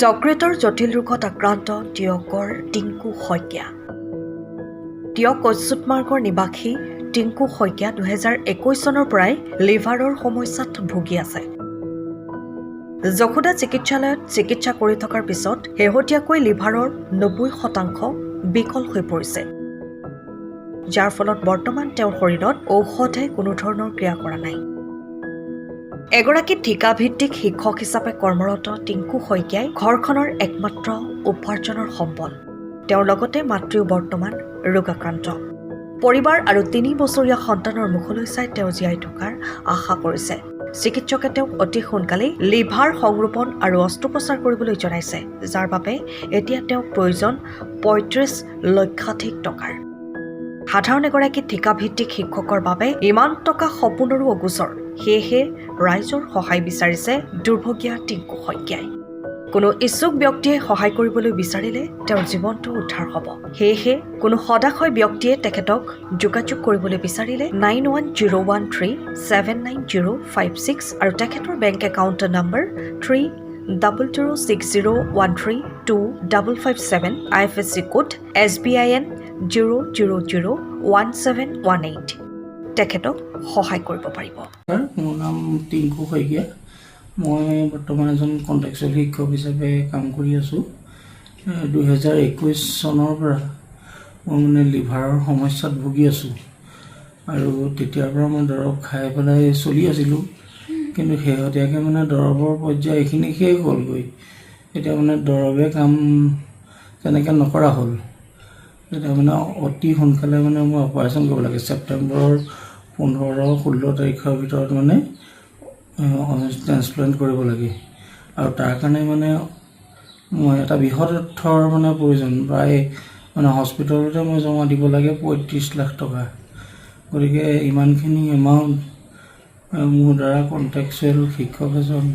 যকৃতৰ জটিল ৰোগত আক্ৰান্ত টিয়কৰ টিংকু শইকীয়া। টিয়ক অচ্যুতমাৰ্গৰ নিবাসী টিংকু শইকীয়া 2021 চনৰ পৰাই লিভাৰৰ সমস্যাত ভুগি আছে। যশোদা চিকিৎসালয়ত চিকিৎসা কৰি থকাৰ পিছত শেহতীয়াকৈ লিভাৰৰ 90% বিকল হৈ পৰিছে, যাৰ ফলত বৰ্তমান তেওঁৰ শৰীৰত ঔষধে কোনো ধৰণৰ ক্ৰিয়া কৰা নাই। এগৰাকী ঠিকাভিত্তিক শিক্ষক হিচাপে কৰ্মৰত টিংকু শইকীয়াই ঘৰখনৰ একমাত্ৰ উপাৰ্জনৰ সম্বল। তেওঁৰ লগতে মাতৃও বৰ্তমান ৰোগাক্ৰান্ত। পৰিবাৰ আৰু 3 বছৰীয়া সন্তানৰ মুখলৈ চাই তেওঁ জীয়াই থকাৰ আশা কৰিছে। চিকিৎসকে তেওঁক অতি সোনকালেই লিভাৰ সংৰোপণ আৰু অস্ত্ৰোপচাৰ কৰিবলৈ জনাইছে, যাৰ বাবে এতিয়া তেওঁক প্ৰয়োজন 35 লক্ষাধিক টকাৰ। সাধাৰণ এগৰাকী ঠিকাভিত্তিক শিক্ষকৰ বাবে ইমান টকা সপোনৰো অগোচৰ। সেয়েহে ৰাইজৰ সহায় বিচাৰিছে দুৰ্ভগীয়া টিংকু শইকীয়াই। কোনো ইচ্ছুক ব্যক্তিয়ে সহায় কৰিবলৈ বিচাৰিলে তেওঁৰ জীৱনটো উদ্ধাৰ হ'ব। সেয়েহে কোনো সদাশয় ব্যক্তিয়ে তেখেতক যোগাযোগ কৰিবলৈ বিচাৰিলে 9101379056 আৰু তেখেতৰ bank account number 300601325557, IFSC code SBIN 0001718। তেখেতক সহায় কৰিব পাৰিব। মোৰ নাম টিংকু শইকীয়া। মই বৰ্তমান এজন কণ্টেক্সুৱেল শিক্ষক হিচাপে কাম কৰি আছোঁ। 2021 চনৰ পৰা মই লিভাৰৰ সমস্যাত ভুগি আছোঁ আৰু তেতিয়াৰ পৰা মই দৰৱ খাই পেলাই চলি আছিলোঁ, কিন্তু শেহতীয়াকৈ দৰৱৰ পৰ্যায় এইখিনি শেষ হ'লগৈ। এতিয়া দৰৱে কাম তেনেকৈ নকৰা হ'ল। এতিয়া অতি সোনকালে মই অপাৰেশ্যন কৰিব লাগে। ছেপ্টেম্বৰৰ 15-16 তাৰিখৰ ভিতৰত ট্ৰেন্সপ্লেণ্ট কৰিব লাগে আৰু তাৰ কাৰণে মই এটা বৃহৎ অৰ্থৰ প্ৰয়োজন। প্ৰায় হস্পিটেলতে মই জমা দিব লাগে 35 লাখ টকা। গতিকে ইমানখিনি এমাউণ্ট মোৰ দ্বাৰা কণ্টেক্সুৱেল শিক্ষক এজন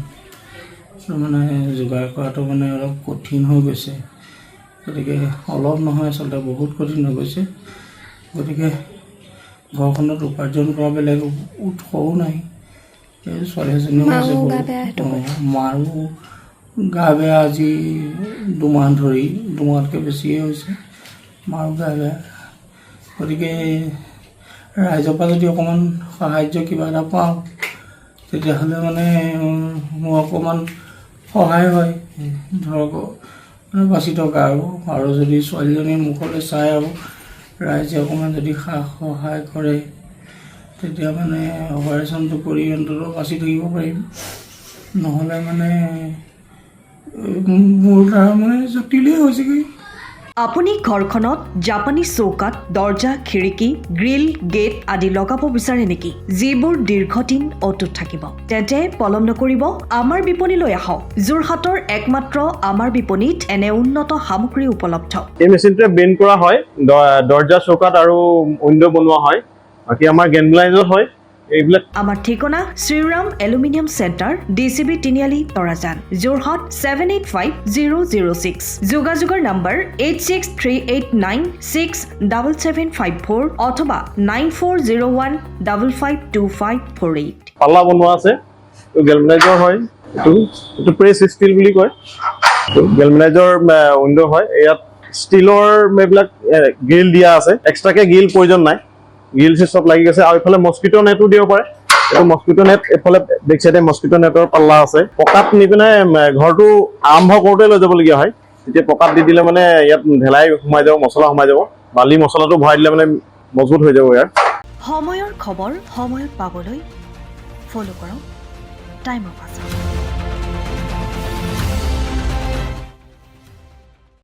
যোগাৰ কৰাটো অলপ কঠিন হৈ গৈছে। গতিকে অলপ নহয়, আচলতে বহুত কঠিন হৈ গৈছে। গতিকে ঘৰখনত উপাৰ্জন কৰা বেলেগ উৎসও নাই। এই ছোৱালীজনীও আছে, মাৰো গা বেয়া। আজি 2 মাহ ধৰি, 2 মাহতকৈ বেছিয়ে হৈছে, মাৰো গা বেয়া। গতিকে ৰাইজৰ পৰা যদি অকণমান সাহাৰ্য কিবা এটা পাওঁ, তেতিয়াহ'লে মোৰ অকণমান সহায় হয়, ধৰক বাচি থকা আৰু যদি ছোৱালীজনীৰ মুখলৈ চাই আৰু ৰাইজে অকণমান যদি সহায় কৰে, তেতিয়া অপাৰেশ্যনটো কৰি অন্ততঃ বাচি থাকিব পাৰিম। নহ'লে মোৰ দ্বাৰা জটিলেই হৈছেগৈ। আপুনি ঘৰখনত জাপানী চৌকাত দৰ্জা, খিৰিকী, গ্ৰিল, গেট আদি লগাব বিচাৰে নেকি, যিবোৰ দীৰ্ঘদিন অটুট থাকিব? তেন্তে পলম নকৰিব, আমাৰ বিপণীলৈ আহক। যোৰহাটৰ একমাত্ৰ আমাৰ বিপণীত এনে উন্নত সামগ্ৰী উপলব্ধ। এই মেচিনটোৱে বেণ্ড কৰা হয়, দৰ্জা, চৌকাত আৰু উইণ্ডো বনোৱা হয়। বাকী আমাৰ গেনব্লাইজত হয় এইবিলাক। আমাৰ ঠিকনা শ্ৰীৰাম এলুমিনিয়াম চেণ্টাৰ, DCB তিনিআলি, তৰাজান, যোৰহাট 785006। যোগাযোগৰ নম্বৰ 8638967754 অথবা 9401552548। পাল্লা বনোৱা আছে, গেলভেনাইজৰ হয়। এইটো প্ৰেছ ষ্টীল বুলি কয়। গেলভেনাইজৰ উইণ্ডো হয়। ইয়াত ষ্টীলৰ এইবিলাক গ্ৰিল দিয়া আছে, এক্সট্ৰাকে গ্ৰিল প্ৰয়োজন নাই। গ্ৰিল চব লাগি গৈছে। আৰু এইফালে মস্কিটো নেটো দিব পাৰে। এইটো মস্কিটো নেট, এইফালে বেক চাইডে মস্কিটো নেটৰ পাল্লা আছে। পকাত নি পিনে ঘৰটো আৰম্ভ কৰোঁতে লৈ যাবলগীয়া হয়। তেতিয়া পকাত দি দিলে ইয়াত ঢেলাই সোমাই যাব, মছলা সোমাই যাব। বালি মছলাটো ভৰাই দিলে মজবুত হৈ যাব। ইয়াৰ সময়ৰ খবৰ সময়ত পাবলৈ ফ'ল' কৰক টাইম অফ আছাম।